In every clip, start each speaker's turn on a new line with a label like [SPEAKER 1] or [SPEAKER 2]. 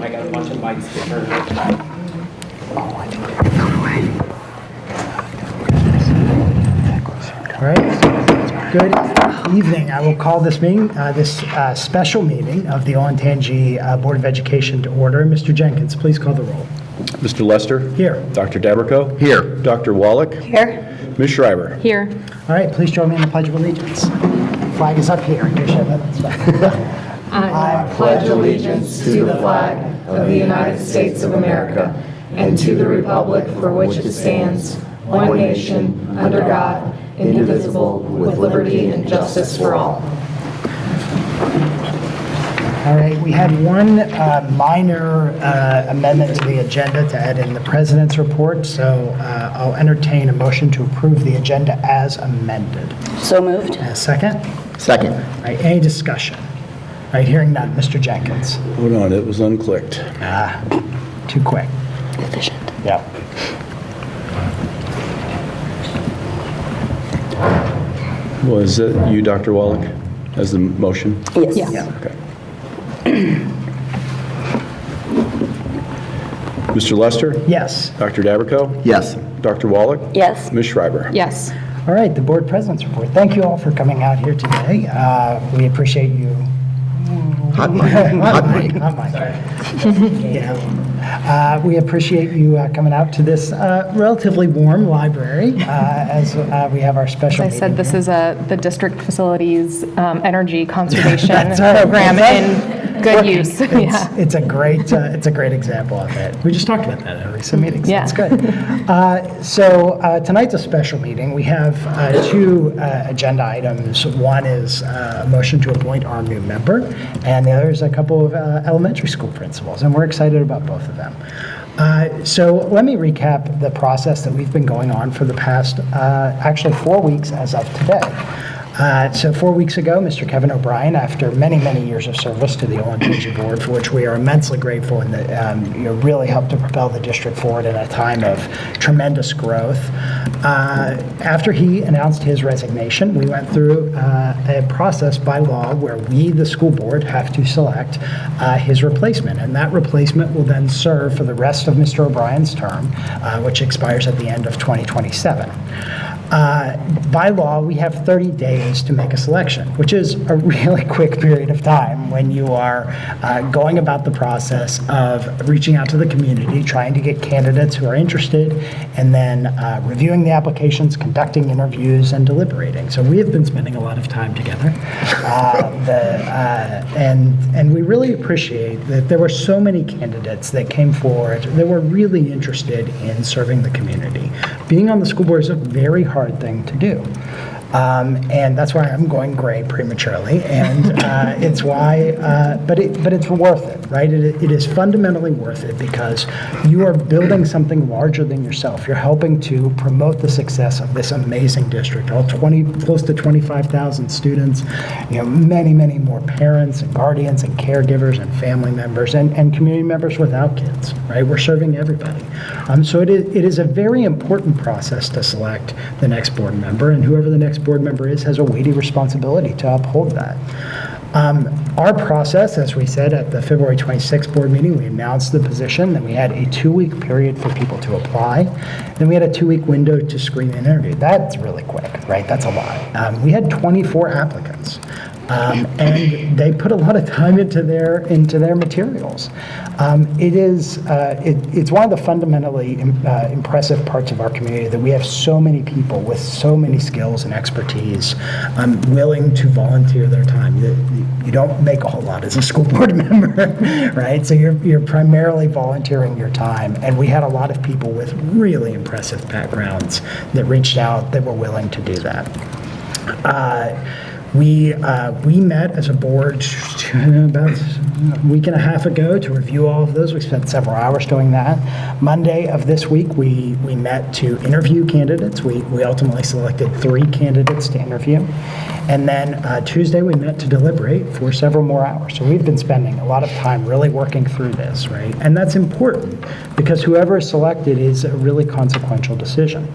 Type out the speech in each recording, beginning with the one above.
[SPEAKER 1] I got a bunch of mics to turn.
[SPEAKER 2] All right. Good evening. I will call this meeting, special meeting of the Olentangy Board of Education to order. Mr. Jenkins, please call the roll.
[SPEAKER 3] Mr. Lester?
[SPEAKER 2] Here.
[SPEAKER 3] Dr. Dabrico? Here. Dr. Wallach?
[SPEAKER 4] Here.
[SPEAKER 3] Ms. Schreiber?
[SPEAKER 4] Here.
[SPEAKER 2] All right, please join me in the Pledge of Allegiance. Flag is up here.
[SPEAKER 5] I pledge allegiance to the flag of the United States of America and to the republic for which it stands, one nation, under God, indivisible, with liberty and justice for all.
[SPEAKER 2] All right, we had one minor amendment to the agenda to add in the president's report, so I'll entertain a motion to approve the agenda as amended.
[SPEAKER 4] So moved.
[SPEAKER 2] A second?
[SPEAKER 6] Second.
[SPEAKER 2] All right, any discussion? All right, hearing none. Mr. Jenkins.
[SPEAKER 3] Hold on, it was unclicked.
[SPEAKER 2] Too quick.
[SPEAKER 4] Efficient.
[SPEAKER 2] Yeah.
[SPEAKER 3] Was it you, Dr. Wallach, as the motion?
[SPEAKER 4] Yes.
[SPEAKER 3] Okay. Mr. Lester?
[SPEAKER 2] Yes.
[SPEAKER 3] Dr. Dabrico?
[SPEAKER 6] Yes.
[SPEAKER 3] Dr. Wallach?
[SPEAKER 4] Yes.
[SPEAKER 3] Ms. Schreiber?
[SPEAKER 4] Yes.
[SPEAKER 2] All right, the board president's report. Thank you all for coming out here today. We appreciate you.
[SPEAKER 6] Hot mic.
[SPEAKER 2] Hot mic. Yeah. We appreciate you coming out to this relatively warm library as we have our special
[SPEAKER 7] I said
[SPEAKER 2] meeting
[SPEAKER 7] this
[SPEAKER 2] here.
[SPEAKER 7] is the district facilities energy conservation
[SPEAKER 2] That's right.
[SPEAKER 7] program in good use. Yeah.
[SPEAKER 2] It's a great example of it. We just talked about that at recent meetings.
[SPEAKER 7] Yeah.
[SPEAKER 2] It's good. So tonight's a special meeting. We have two agenda items. One is a motion to appoint our new member, and the other is a couple of elementary school principals, and we're excited about both of them. So let me recap the process that we've been going on for the past, actually 4 weeks as of today. So 4 weeks ago, Mr. Kevin O'Brien, after many, many years of service to the Olentangy Board, for which we are immensely grateful and that really helped to propel the district forward in a time of tremendous growth. After he announced his resignation, we went through a process by law where we, the school board, have to select his replacement. And that replacement will then serve for the rest of Mr. O'Brien's term, which expires at the end of 2027. By law, we have 30 days to make a selection, which is a really quick period of time when you are going about the process of reaching out to the community, trying to get candidates who are interested, and then reviewing the applications, conducting interviews, and deliberating. So we have been spending a lot of time together. And we really appreciate that there were so many candidates that came forward that were really interested in serving the community. Being on the school board is a very hard thing to do. And that's why I'm going gray prematurely, and it's why, but it's worth it, right? It is fundamentally worth it because you are building something larger than yourself. You're helping to promote the success of this amazing district. Close to 25,000 students, many, many more parents and guardians and caregivers and family members and community members without kids, right? We're serving everybody. So it is a very important process to select the next board member, and whoever the next board member is has a weighty responsibility to uphold that. Our process, as we said at the February 26th board meeting, we announced the position, then we had a 2-week period for people to apply, then we had a 2-week window to screen and interview. That's really quick, right? That's a lot. We had 24 applicants. And they put a lot of time into their materials. It's one of the fundamentally impressive parts of our community that we have so many people with so many skills and expertise willing to volunteer their time. You don't make a whole lot as a school board member, right? So you're primarily volunteering your time, and we had a lot of people with really impressive backgrounds that reached out that were willing to do that. We met as a board about a week and a half ago to review all of those. We spent several hours doing that. Monday of this week, we met to interview candidates. We ultimately selected 3 candidates to interview. And then Tuesday, we met to deliberate for several more hours. So we've been spending a lot of time really working through this, right? And that's important because whoever is selected is a really consequential decision.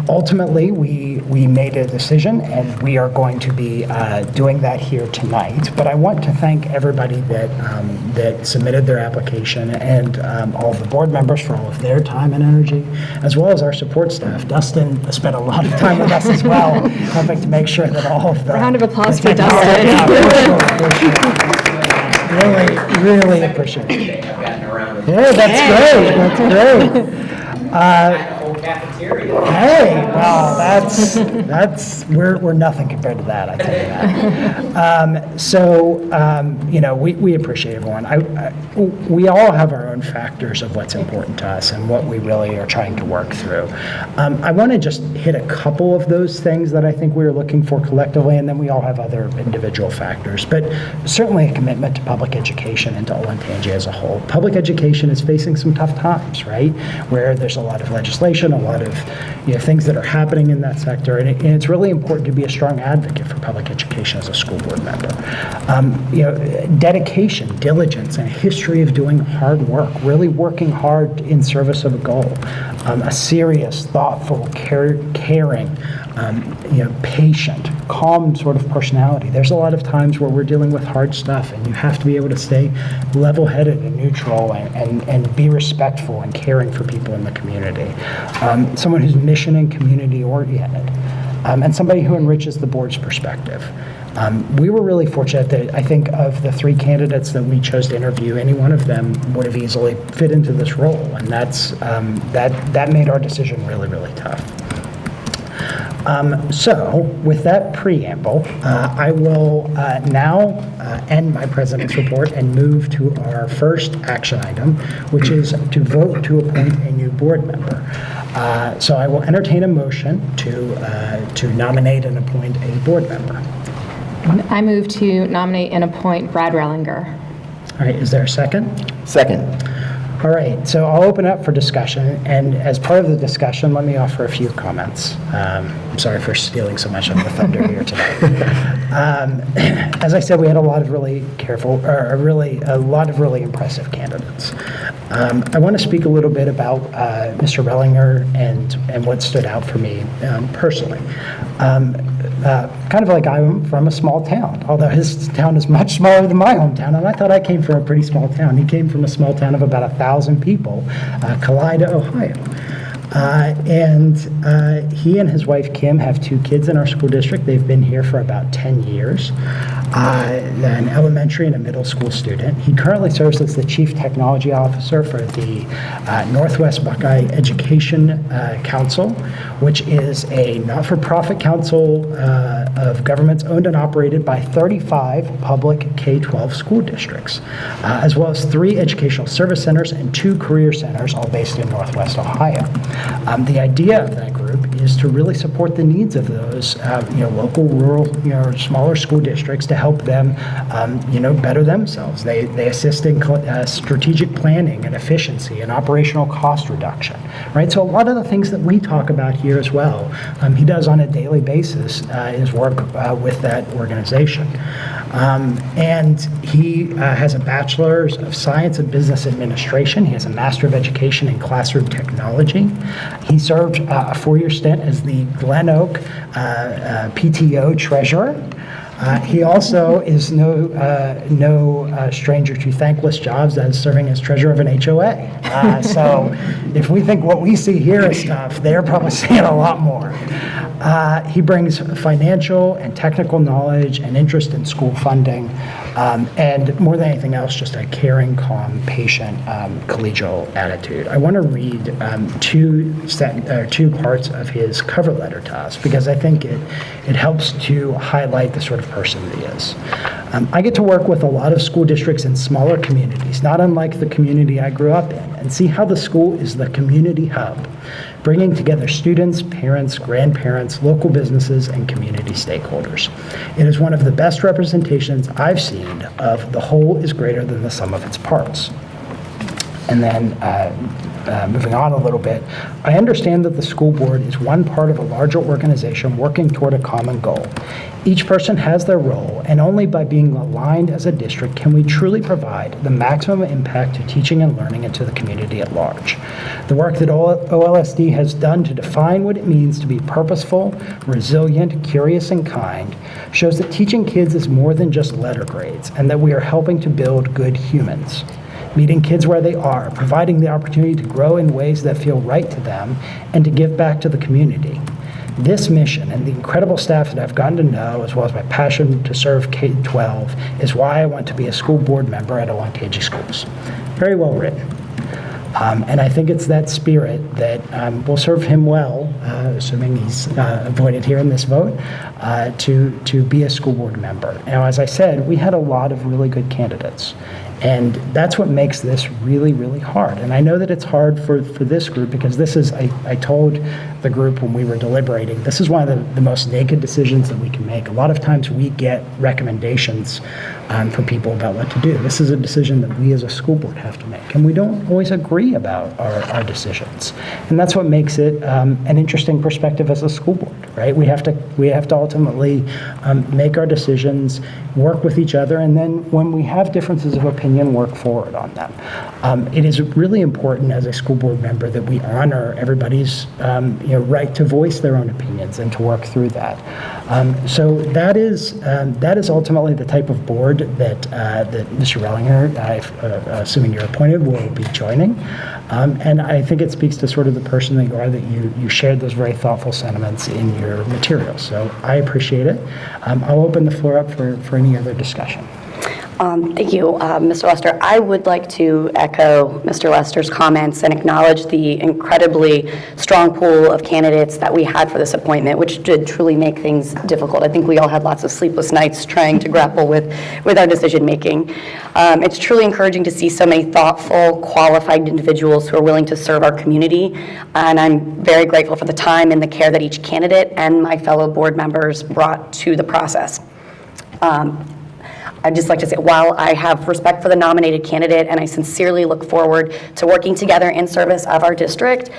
[SPEAKER 2] Ultimately, we made a decision, and we are going to be doing that here tonight. But I want to thank everybody that submitted their application, and all of the board members for all of their time and energy, as well as our support staff. Dustin spent a lot of time with us as well, helping to make sure that all of the...
[SPEAKER 7] Round of applause
[SPEAKER 2] the
[SPEAKER 7] for Dustin.
[SPEAKER 2] Really appreciate it.
[SPEAKER 1] I've gotten around with
[SPEAKER 2] Yeah, that's great.
[SPEAKER 1] the whole cafeteria.
[SPEAKER 2] Hey, well, we're nothing compared to that, I tell you that. We appreciate everyone. We all have our own factors of what's important to us and what we really are trying to work through. I want to just hit a couple of those things that I think we're looking for collectively, and then we all have other individual factors. But certainly a commitment to public education and to Olentangy as a whole. Public education is facing some tough times, right? Where there's a lot of legislation, a lot of things that are happening in that sector, and it's really important to be a strong advocate for public education as a school board member. Dedication, diligence, and a history of doing hard work, really working hard in service of a goal, a serious, thoughtful, caring, patient, calm sort of personality. There's a lot of times where we're dealing with hard stuff, and you have to be able to stay level-headed and neutral and be respectful and caring for people in the community. Someone who's mission and community oriented, and somebody who enriches the board's perspective. We were really fortunate that I think of the 3 candidates that we chose to interview, any one of them would have easily fit into this role, and that made our decision really, really tough. So with that preamble, I will now end my president's report and move to our first action item, which is to vote to appoint a new board member. So I will entertain a motion to nominate and appoint a board member.
[SPEAKER 7] I move to nominate and appoint Brad Rellinger.
[SPEAKER 2] All right, is there a second?
[SPEAKER 6] Second.
[SPEAKER 2] All right, so I'll open up for discussion, and as part of the discussion, let me offer a few comments. I'm sorry for stealing so much of the thunder here today. As I said, we had a lot of really impressive candidates. I want to speak a little bit about Mr. Rellinger and what stood out for me personally. Kind of like I'm from a small town, although his town is much smaller than my hometown, and I thought I came from a pretty small town. He came from a small town of about 1,000 people, Kalida, Ohio. He and his wife Kim have 2 kids in our school district. They've been here for about 10 years. An elementary and a middle school student. He currently serves as the Chief Technology Officer for the Northwest Buckeye Education Council, which is a not-for-profit council of governments owned and operated by 35 public K-12 school districts, as well as 3 educational service centers and 2 career centers, all based in Northwest Ohio. The idea of that group is to really support the needs of those local, rural, smaller school districts to help them, better themselves. They assist in strategic planning and efficiency and operational cost reduction, right? So a lot of the things that we talk about here as well, he does on a daily basis his work with that organization. And he has a Bachelor's of Science in Business Administration. He has a Master of Education in Classroom Technology. He served a 4-year stint as the Glen Oak PTO Treasurer. He also is no stranger to thankless jobs as serving as treasurer of an HOA. So if we think what we see here is tough, they're probably seeing a lot more. He brings financial and technical knowledge and interest in school funding, and more than anything else, just a caring, calm, patient, collegial attitude. I want to read 2 parts of his cover letter to us because I think it helps to highlight the sort of person that he is. I get to work with a lot of school districts in smaller communities, not unlike the community I grew up in, and see how the school is the community hub, bringing together students, parents, grandparents, local businesses, and community stakeholders. It is one of the best representations I've seen of the whole is greater than the sum of its parts. And then moving on a little bit, I understand that the school board is one part of a larger organization working toward a common goal. Each person has their role, and only by being aligned as a district can we truly provide the maximum impact to teaching and learning and to the community at large. The work that OLSD has done to define what it means to be purposeful, resilient, curious, and kind shows that teaching kids is more than just letter grades, and that we are helping to build good humans. Meeting kids where they are, providing the opportunity to grow in ways that feel right to them, and to give back to the community. This mission and the incredible staff that I've gotten to know, as well as my passion to serve K-12, is why I want to be a school board member at Olentangy Schools. Very well written. And I think it's that spirit that will serve him well, assuming he's avoided here in this vote, to be a school board member. Now, as I said, we had a lot of really good candidates. And that's what makes this really, really hard. And I know that it's hard for this group because this is, I told the group when we were deliberating, this is one of the most naked decisions that we can make. A lot of times we get recommendations from people about what to do. This is a decision that we as a school board have to make. And we don't always agree about our decisions. And that's what makes it an interesting perspective as a school board, right? We have to ultimately make our decisions, work with each other, and then when we have differences of opinion, work forward on them. It is really important as a school board member that we honor everybody's right to voice their own opinions and to work through that. So that is ultimately the type of board that Mr. Rellinger, assuming you're appointed, will be joining. And I think it speaks to sort of the person that you are, that you shared those very thoughtful sentiments in your materials. So I appreciate it. I'll open the floor up for any other discussion.
[SPEAKER 4] Thank you, Mr. Lester. I would like to echo Mr. Lester's comments and acknowledge the incredibly strong pool of candidates that we had for this appointment, which did truly make things difficult. I think we all had lots of sleepless nights trying to grapple with our decision making. It's truly encouraging to see so many thoughtful, qualified individuals who are willing to serve our community, and I'm very grateful for the time and the care that each candidate and my fellow board members brought to the process. I'd just like to say, while I have respect for the nominated candidate and I sincerely look forward to working together in service of our district,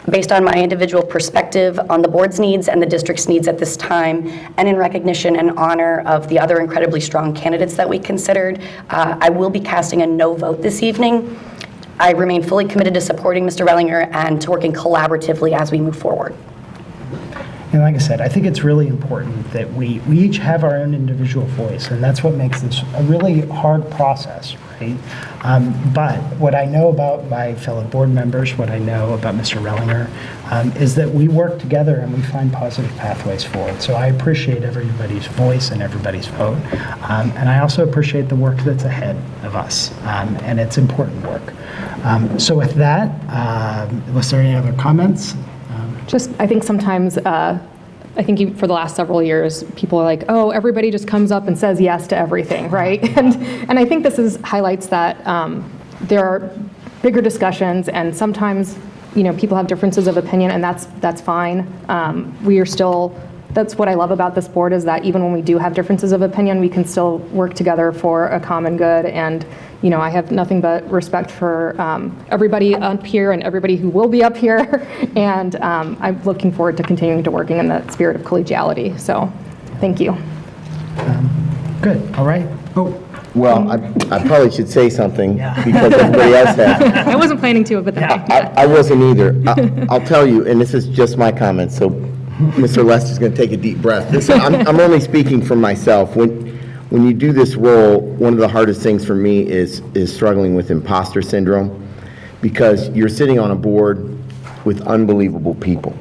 [SPEAKER 4] based on my individual perspective on the board's needs and the district's needs at this time, and in recognition and honor of the other incredibly strong candidates that we considered, I will be casting a no vote this evening. I remain fully committed to supporting Mr. Rellinger and to working collaboratively as we move forward.
[SPEAKER 2] And like I said, I think it's really important that we each have our own individual voice, and that's what makes this a really hard process, right? But what I know about my fellow board members, what I know about Mr. Rellinger, is that we work together and we find positive pathways forward. So I appreciate everybody's voice and everybody's vote. And I also appreciate the work that's ahead of us, and it's important work. So with that, was there any other comments?
[SPEAKER 7] Just, I think sometimes, I think for the last several years, people are like, oh, everybody just comes up and says yes to everything, right? And I think this highlights that there are bigger discussions, and sometimes, people have differences of opinion, and that's fine. We are still, that's what I love about this board, is that even when we do have differences of opinion, we can still work together for a common good. And I have nothing but respect for everybody up here and everybody who will be up here. And I'm looking forward to continuing to working in that spirit of collegiality. So thank you.
[SPEAKER 2] Good. All right. Oh.
[SPEAKER 6] Well, I probably should say something because everybody else has.
[SPEAKER 7] I wasn't planning to, but
[SPEAKER 6] I wasn't either. I'll tell you, and this is just my comment, so Mr. Lester's going to take a deep breath. I'm only speaking for myself. When you do this role, one of the hardest things for me is struggling with imposter syndrome, because you're sitting on a board with unbelievable people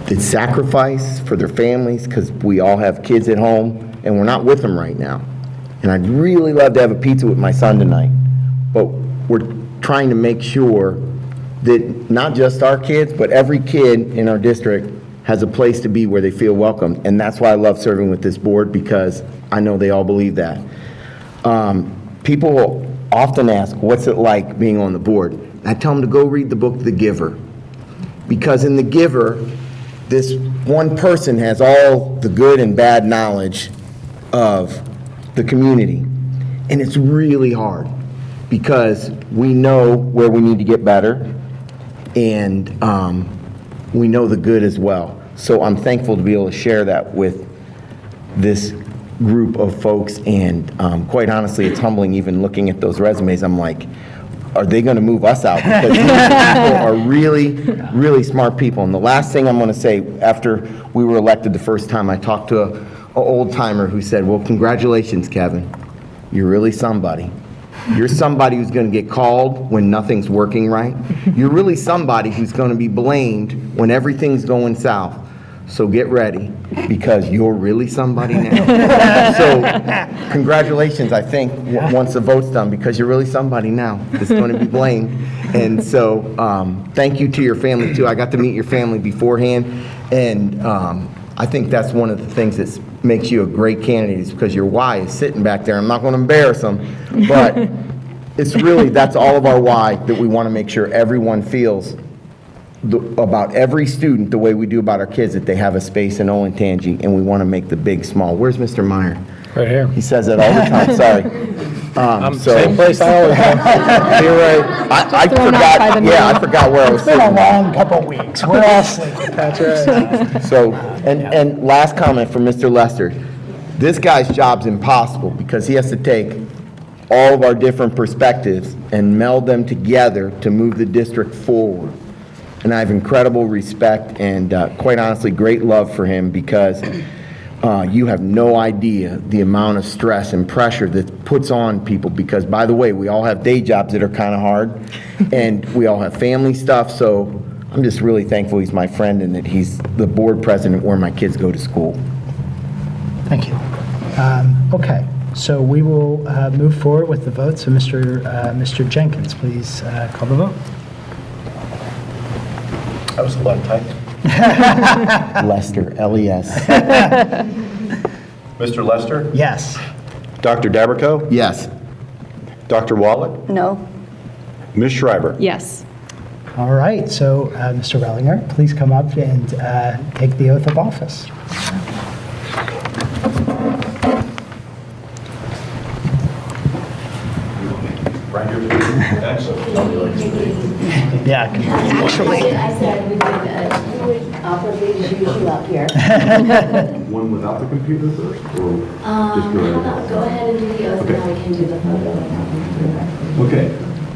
[SPEAKER 6] that sacrifice for their families, because we all have kids at home and we're not with them right now. And I'd really love to have a pizza with my son tonight, but we're trying to make sure that not just our kids, but every kid in our district has a place to be where they feel welcome. And that's why I love serving with this board, because I know they all believe that. People often ask, what's it like being on the board? I tell them to go read the book, The Giver. Because in The Giver, this one person has all the good and bad knowledge of the community. And it's really hard. because we know where we need to get better, and we know the good as well. So I'm thankful to be able to share that with this group of folks, and quite honestly, it's humbling even looking at those resumes. I'm like, are they going to move us out? Because these people are really, really smart people. And the last thing I'm going to say, after we were elected the first time, I talked to an old timer who said, well, congratulations, Kevin. You're really somebody. You're somebody who's going to get called when nothing's working right. You're really somebody who's going to be blamed when everything's going south. So get ready, because you're really somebody now. So congratulations, I think, once the vote's done, because you're really somebody now that's going to be blamed. And so thank you to your family, too. I got to meet your family beforehand, and I think that's one of the things that makes you a great candidate, is because your why is sitting back there. I'm not going to embarrass them, but it's really, that's all of our why, that we want to make sure everyone feels about every student the way we do about our kids, that they have a space in Olentangy, and we want to make the big small. Where's Mr. Meyer?
[SPEAKER 8] Right here.
[SPEAKER 6] He says that all the time, sorry.
[SPEAKER 8] Same place I always go. You're right.
[SPEAKER 6] I
[SPEAKER 7] Thrown out by the
[SPEAKER 6] forgot, I forgot where I was
[SPEAKER 2] It's been a
[SPEAKER 6] sitting.
[SPEAKER 2] long couple of weeks. We're all sleeping.
[SPEAKER 8] That's right.
[SPEAKER 6] So, and last comment from Mr. Lester. This guy's job's impossible, because he has to take all of our different perspectives and meld them together to move the district forward. And I have incredible respect and, quite honestly, great love for him, because you have no idea the amount of stress and pressure that puts on people, because, by the way, we all have day jobs that are kind of hard, and we all have family stuff. So I'm just really thankful he's my friend, and that he's the board president where my kids go to school.
[SPEAKER 2] Thank you. Okay, so we will move forward with the vote. So Mr. Jenkins, please call the vote.
[SPEAKER 3] That was a lot of type.
[SPEAKER 6] Lester, L-E-S.
[SPEAKER 3] Mr. Lester?
[SPEAKER 2] Yes.
[SPEAKER 3] Dr. Dabrico?
[SPEAKER 6] Yes.
[SPEAKER 3] Dr. Wallach?
[SPEAKER 4] No?
[SPEAKER 3] Ms. Schreiber?
[SPEAKER 7] Yes.
[SPEAKER 2] All right, so Mr. Rellinger, please come up and take the oath of office.
[SPEAKER 3] Right here.
[SPEAKER 2] Yeah.
[SPEAKER 9] Actually, I said we could, I'll probably use you up here.
[SPEAKER 3] One without the computer first, or
[SPEAKER 9] How about go ahead and do the oath, and then we can do the photo.
[SPEAKER 10] Okay.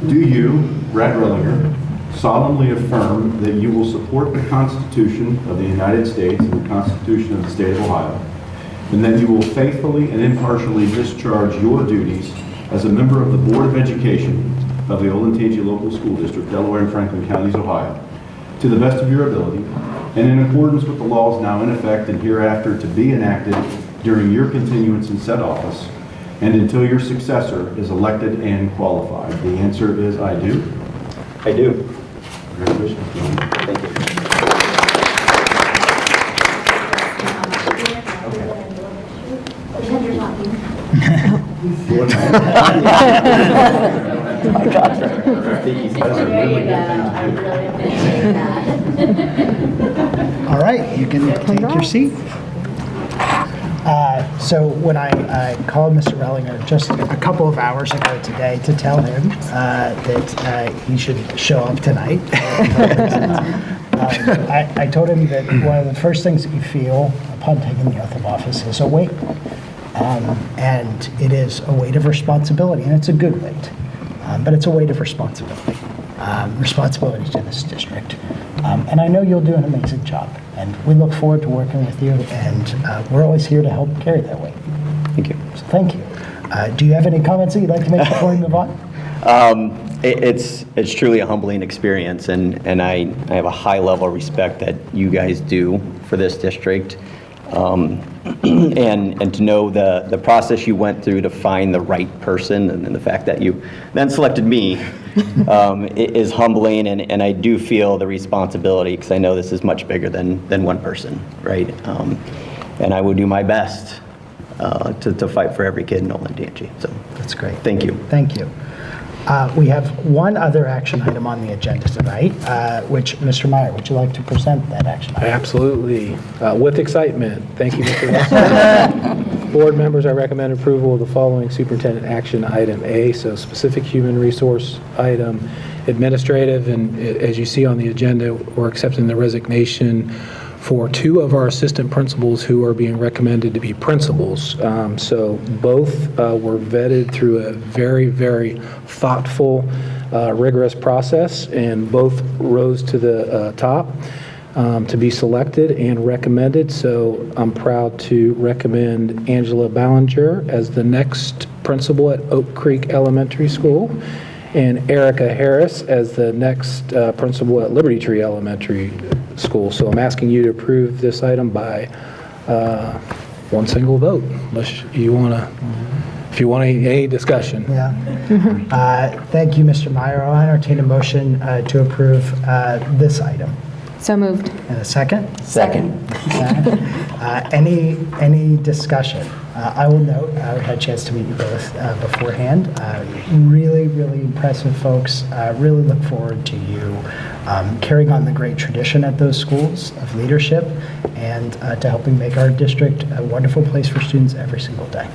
[SPEAKER 10] Do you, Brad Rellinger, solemnly affirm that you will support the Constitution of the United States and the Constitution of the State of Ohio, and that you will faithfully and impartially discharge your duties as a member of the Board of Education of the Olentangy Local School District, Delaware and Franklin Counties, Ohio, to the best of your ability, and in accordance with the laws now in effect and hereafter to be enacted during your continuance in said office, and until your successor is elected and qualified? The answer is I do.
[SPEAKER 1] I do.
[SPEAKER 10] Congratulations, John.
[SPEAKER 1] Thank you.
[SPEAKER 9] Pretend you're talking. There you go. I really appreciate that.
[SPEAKER 2] All right, you can take your seat. So when I called Mr. Rellinger just a couple of hours ago today to tell him that he should show up tonight, I told him that one of the first things that you feel upon taking the oath of office is a weight. And it is a weight of responsibility, and it's a good weight, but it's a weight of responsibility. Responsibility to this district. And I know you'll do an amazing job, and we look forward to working with you, and we're always here to help carry that weight.
[SPEAKER 11] Thank you.
[SPEAKER 2] So thank you. Do you have any comments that you'd like to make before we move on?
[SPEAKER 11] It's truly a humbling experience, and I have a high level of respect that you guys do for this district. And to know the process you went through to find the right person, and then the fact that you then selected me is humbling, and I do feel the responsibility, because I know this is much bigger than one person, right? And I will do my best to fight for every kid in Olentangy. So
[SPEAKER 2] That's great.
[SPEAKER 11] thank you.
[SPEAKER 2] Thank you. We have one other action item on the agenda tonight, which, Mr. Meyer, would you like to present that action item?
[SPEAKER 8] Absolutely. With excitement. Thank you, Mr. Lester. Board members, I recommend approval of the following superintendent action item A, so specific human resource item, administrative, and as you see on the agenda, we're accepting the resignation for 2 of our assistant principals who are being recommended to be principals. So both were vetted through a very, very thoughtful, rigorous process, and both rose to the top to be selected and recommended. So I'm proud to recommend Angela Ballinger as the next principal at Oak Creek Elementary School, and Erica Harris as the next principal at Liberty Tree Elementary School. So I'm asking you to approve this item by one single vote, unless you want to, if you want any discussion.
[SPEAKER 2] Yeah. Thank you, Mr. Meyer. I'll entertain a motion to approve this item.
[SPEAKER 7] So moved.
[SPEAKER 2] And a second?
[SPEAKER 11] Second.
[SPEAKER 2] Any discussion? I will note, I had a chance to meet you both beforehand. Really, really impressive folks. Really look forward to you carrying on the great tradition at those schools of leadership and to helping make our district a wonderful place for students every single day.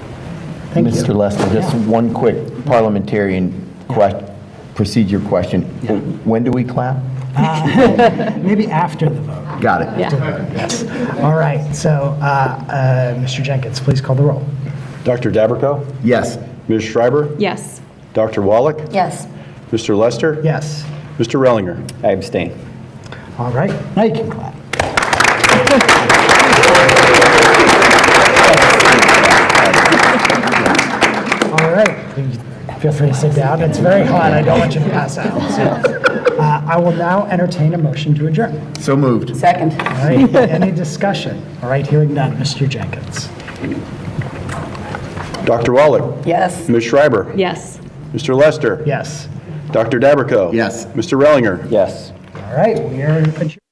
[SPEAKER 2] Thank you.
[SPEAKER 6] Mr. Lester, just one quick parliamentarian procedure question. When do we clap?
[SPEAKER 2] Maybe after the vote.
[SPEAKER 6] Got it.
[SPEAKER 2] Yes. All right. So, Mr. Jenkins, please call the roll.
[SPEAKER 3] Dr. Dabrico?
[SPEAKER 6] Yes.
[SPEAKER 3] Ms. Schreiber?
[SPEAKER 7] Yes.
[SPEAKER 3] Dr. Wallach?
[SPEAKER 4] Yes.
[SPEAKER 3] Mr. Lester?
[SPEAKER 2] Yes.
[SPEAKER 3] Mr. Rellinger?
[SPEAKER 11] I abstain.
[SPEAKER 2] All right. Now you can clap. All right. Feel free to sit down. It's very hot. I don't want you to pass out. So, I will now entertain a motion to adjourn.
[SPEAKER 6] So moved.
[SPEAKER 4] Second.
[SPEAKER 2] All right. Any discussion? All right. Hearing none. Mr. Jenkins.
[SPEAKER 3] Dr. Wallach?
[SPEAKER 4] Yes.
[SPEAKER 3] Ms. Schreiber?
[SPEAKER 7] Yes.
[SPEAKER 3] Mr. Lester?
[SPEAKER 2] Yes.
[SPEAKER 3] Dr. Dabrico?
[SPEAKER 6] Yes.
[SPEAKER 3] Mr. Rellinger?
[SPEAKER 11] Yes.
[SPEAKER 2] All right. We are adjourned.